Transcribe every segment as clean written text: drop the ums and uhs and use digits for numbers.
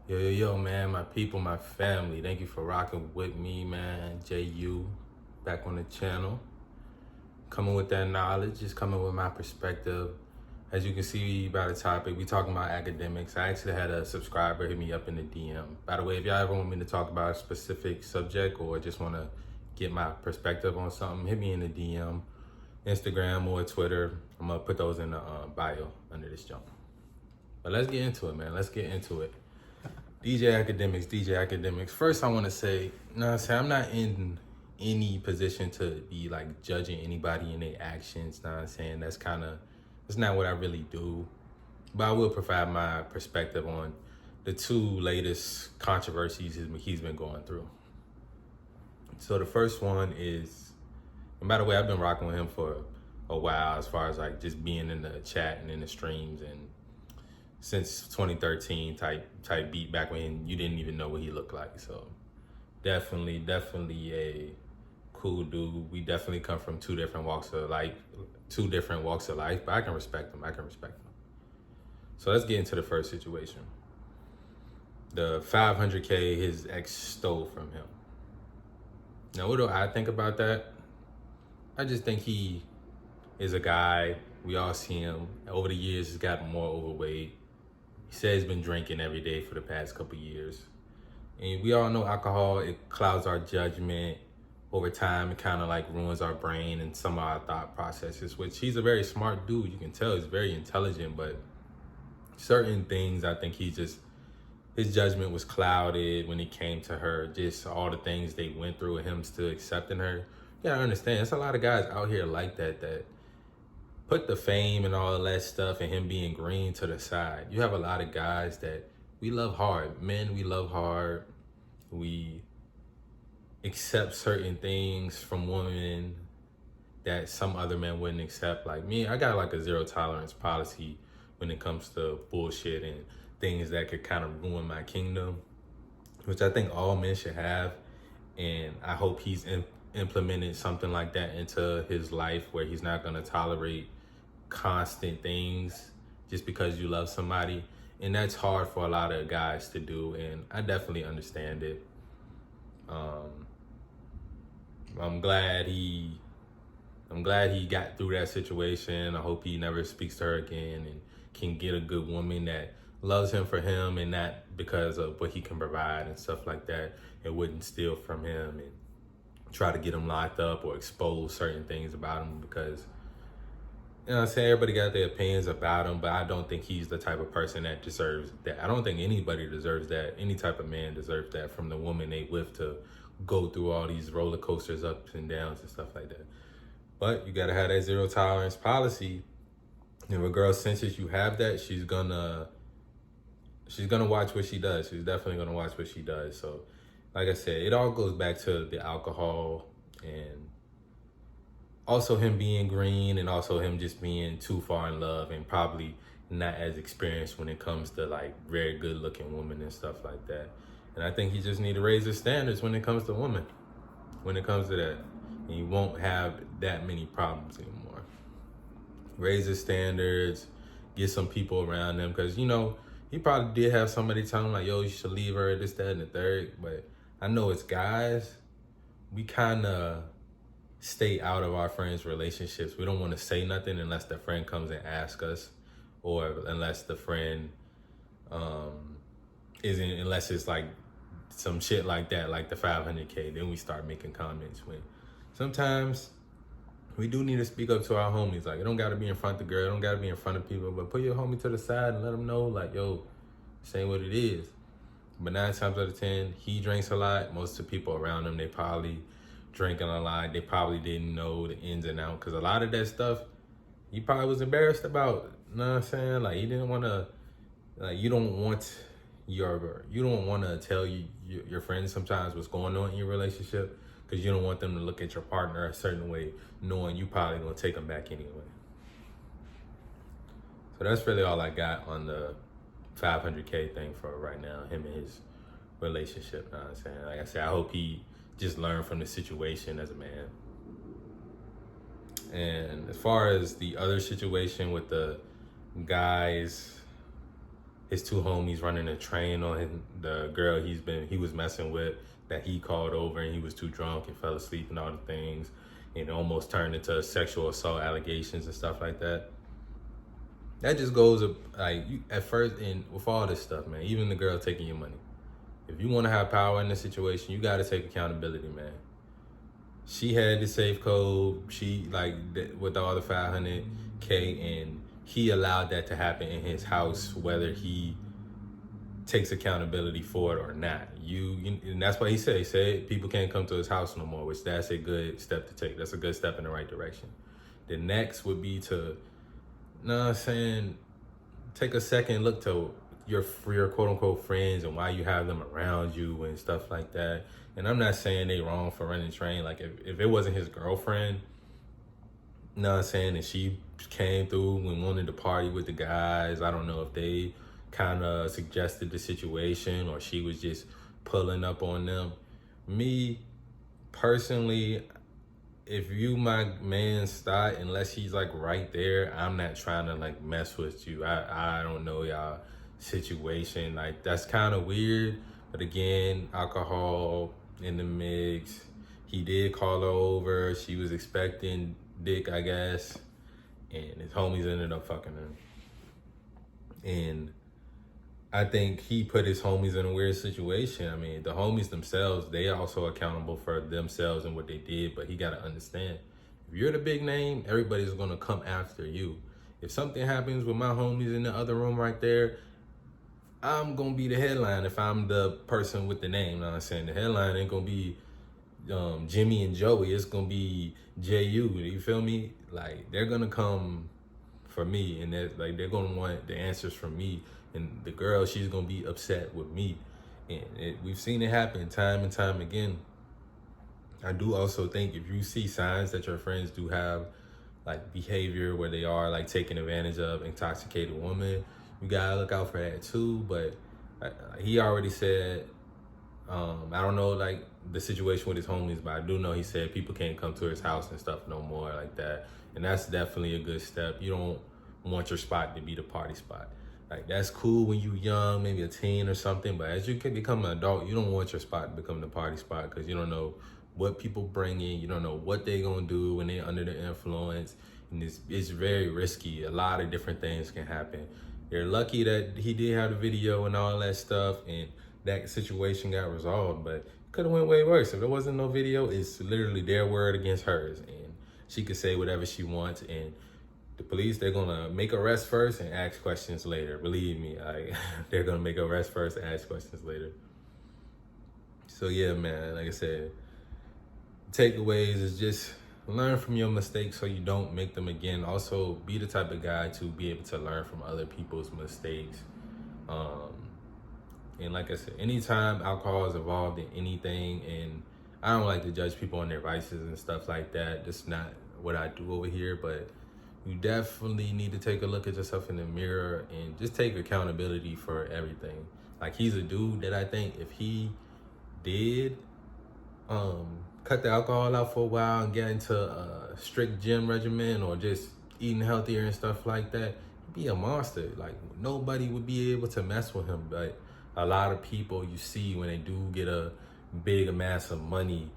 Yo, man, my people, my family. Thank you for rocking with me, man. JU, back on the channel. Coming with that knowledge, just coming with my perspective. As you can see by the topic, we talking about academics. I actually had a subscriber hit me up in the DM. By the way, if y'all ever want me to talk about a specific subject or just want to get my perspective on something, hit me in the DM, Instagram or Twitter. I'm going to put those in the bio under this jump. But let's get into it, man. Let's get into it. DJ Academics. First, I want to say, I'm not in any position to be like judging anybody in their actions. That's not what I really do. But I will provide my perspective on the two latest controversies he's been going through. So the first one is, and by the way, I've been rocking with him for a while as far as like just being in the chat and in the streams and since 2013 type beat back when you didn't even know what he looked like. So definitely a cool dude. We definitely come from two different walks of life, but I can respect him. So let's get into the first situation. The 500K his ex stole from him. Now, what do I think about that? I just think he is a guy. We all see him. Over the years, he's gotten more overweight. He says he's been drinking every day for the past couple years. And we all know alcohol, it clouds our judgment. Over time, it kind of like ruins our brain and some of our thought processes, which he's a very smart dude. You can tell he's very intelligent, but certain things, I think his judgment was clouded when it came to her, just all the things they went through with him still accepting her. You gotta understand, there's a lot of guys out here like that put the fame and all of that stuff and him being green to the side. You have a lot of guys that we love hard. Men, we love hard. We accept certain things from women that some other men wouldn't accept. Like me, I got like a zero tolerance policy when it comes to bullshit and things that could kind of ruin my kingdom, which I think all men should have. And I hope he's implemented something like that into his life where he's not gonna tolerate constant things just because you love somebody. And that's hard for a lot of guys to do, and I definitely understand it. I'm glad he got through that situation. I hope he never speaks to her again and can get a good woman that loves him for him and not because of what he can provide and stuff like that, and wouldn't steal from him and try to get him locked up or expose certain things about him. Because, you know what I'm saying, everybody got their opinions about him, but I don't think he's the type of person that deserves that. I don't think anybody deserves that. Any type of man deserves that from the woman they with, to go through all these roller coasters, ups and downs and stuff like that. But you gotta have that zero tolerance policy. If a girl senses you have that, she's gonna watch what she does. She's definitely gonna watch what she does. So like I said, it all goes back to the alcohol and also him being green and also him just being too far in love and probably not as experienced when it comes to like very good looking women and stuff like that. And I think he just need to raise his standards when it comes to women, when it comes to that. And he won't have that many problems anymore. Raise his standards, get some people around him. Because, you know, he probably did have somebody tell him like, yo, you should leave her, this, that, and the third. But I know as guys, we kind of stay out of our friends' relationships. We don't want to say nothing unless the friend comes and asks us, or unless the friend unless it's like some shit like that, like the 500K, then we start making comments. When sometimes we do need to speak up to our homies. Like, it don't got to be in front of the girl, it don't got to be in front of people, but put your homie to the side and let them know, like, yo, say what it is. But 9 times out of 10, he drinks a lot. Most of the people around him, they probably drinking a lot. They probably didn't know the ins and outs, because a lot of that stuff he probably was embarrassed about. You know what I'm saying? Like, he didn't want to, like, you don't want to tell your friends sometimes what's going on in your relationship, because you don't want them to look at your partner a certain way, knowing you probably gonna take them back anyway. So that's really all I got on the 500K thing for right now, him and his relationship. You know what I'm saying? Like I said, I hope he just learned from the situation as a man. And as far as the other situation with the guys his two homies running a train on the girl he was messing with, that he called over and he was too drunk and fell asleep and all the things, and it almost turned into sexual assault allegations and stuff like that. That just goes like, you, at first, and with all this stuff, man, even the girl taking your money, if you want to have power in this situation, you got to take accountability, man. She had the safe code, she like with all the 500K, and he allowed that to happen in his house, whether he takes accountability for it or not. And that's why he said people can't come to his house no more, which that's a good step to take. That's a good step in the right direction. The next would be to, you know what I'm saying, take a second look to your quote unquote friends and why you have them around you and stuff like that. And I'm not saying they wrong for running train. Like if it wasn't his girlfriend, you know what I'm saying, and she came through and wanted to party with the guys, I don't know if they kind of suggested the situation or she was just pulling up on them. Me personally, if you my man's thought, unless he's like right there, I'm not trying to like mess with you. I don't know y'all situation. Like, that's kind of weird. But again, alcohol in the mix. He did call her over. She was expecting dick, I guess. And his homies ended up fucking her. And I think he put his homies in a weird situation. I mean, the homies themselves, they are also accountable for themselves and what they did, but he got to understand, if you're the big name, everybody's going to come after you. If something happens with my homies in the other room right there, I'm going to be the headline if I'm the person with the name. You know what I'm saying? The headline ain't going to be Jimmy and Joey. It's going to be J.U. You feel me? Like, they're going to come for me, and they're going to want the answers from me. And the girl, she's going to be upset with me. And we've seen it happen time and time again. I do also think if you see signs that your friends do have like behavior where they are like taking advantage of intoxicated women, you got to look out for that too. But he already said, I don't know like the situation with his homies, but I do know he said people can't come to his house and stuff no more like that. And that's definitely a good step. You don't want your spot to be the party spot. Like, that's cool when you young, maybe a teen or something, but as you can become an adult, you don't want your spot to become the party spot, because you don't know what people bring in, you don't know what they're gonna do when they're under the influence, and it's very risky. A lot of different things can happen. They're lucky that he did have the video and all that stuff, and that situation got resolved, but it could have went way worse. If there wasn't no video, it's literally their word against hers, and she could say whatever she wants, and the police, they're gonna make arrest first and ask questions later. Believe me, they're gonna make arrest first and ask questions later. So yeah, man, like I said, takeaways is just learn from your mistakes so you don't make them again. Also, be the type of guy to be able to learn from other people's mistakes. And like I said, anytime alcohol is involved in anything, and I don't like to judge people on their vices and stuff like that. That's not what I do over here, but you definitely need to take a look at yourself in the mirror and just take accountability for everything. Like, he's a dude that I think if he did cut the alcohol out for a while and get into a strict gym regimen or just eating healthier and stuff like that, he'd be a monster. Like, nobody would be able to mess with him. But a lot of people you see when they do get a big amass of money,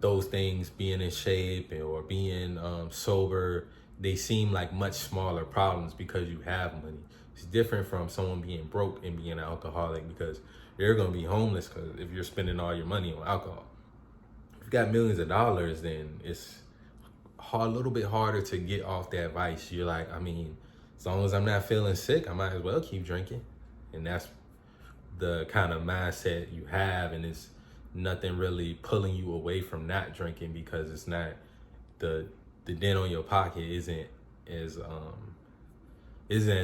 those things being in shape or being sober, they seem like much smaller problems because you have money. It's different from someone being broke and being an alcoholic, because you're going to be homeless because if you're spending all your money on alcohol. If you got millions of dollars, then it's a little bit harder to get off that vice. You're like, I mean, as long as I'm not feeling sick, I might as well keep drinking. And that's the kind of mindset you have, and it's nothing really pulling you away from not drinking, because it's not the dent on your pocket isn't as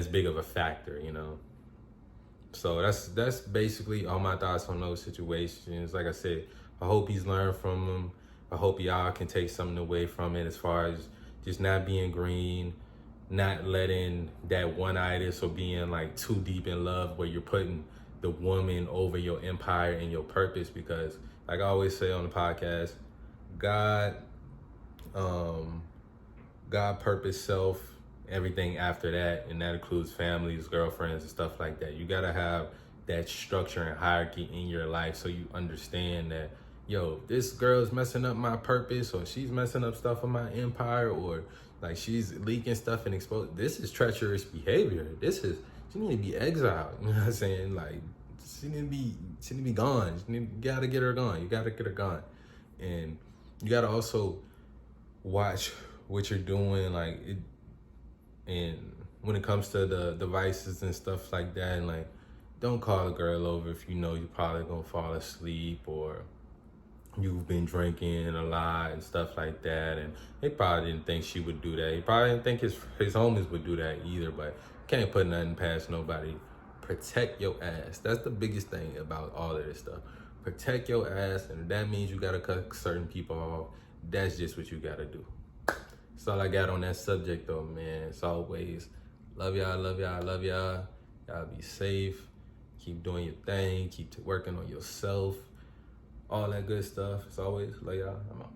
big of a factor, you know. So that's basically all my thoughts on those situations. Like I said, I hope he's learned from them. I hope y'all can take something away from it, as far as just not being green, not letting that one-itis or being like too deep in love where you're putting the woman over your empire and your purpose. Because like I always say on the podcast, God, purpose, self, everything after that, and that includes families, girlfriends, and stuff like that. You gotta have that structure and hierarchy in your life so you understand that, yo, this girl's messing up my purpose, or she's messing up stuff in my empire, or like she's leaking stuff and exposed. This is treacherous behavior. She need to be exiled. You know what I'm saying? Like, she need to be gone. You gotta get her gone. You gotta get her gone. And you gotta also watch what you're doing, like it, and when it comes to the devices and stuff like that, and like, don't call a girl over if you know you're probably gonna fall asleep, or you've been drinking a lot and stuff like that. And they probably didn't think she would do that. He probably didn't think his homies would do that either, but can't put nothing past nobody. Protect your ass. That's the biggest thing about all of this stuff. Protect your ass, and if that means you gotta cut certain people off, that's just what you gotta do. That's all I got on that subject though, man. As always, love y'all, love y'all, love y'all. Y'all be safe. Keep doing your thing. Keep working on yourself. All that good stuff. As always, love y'all. I'm out.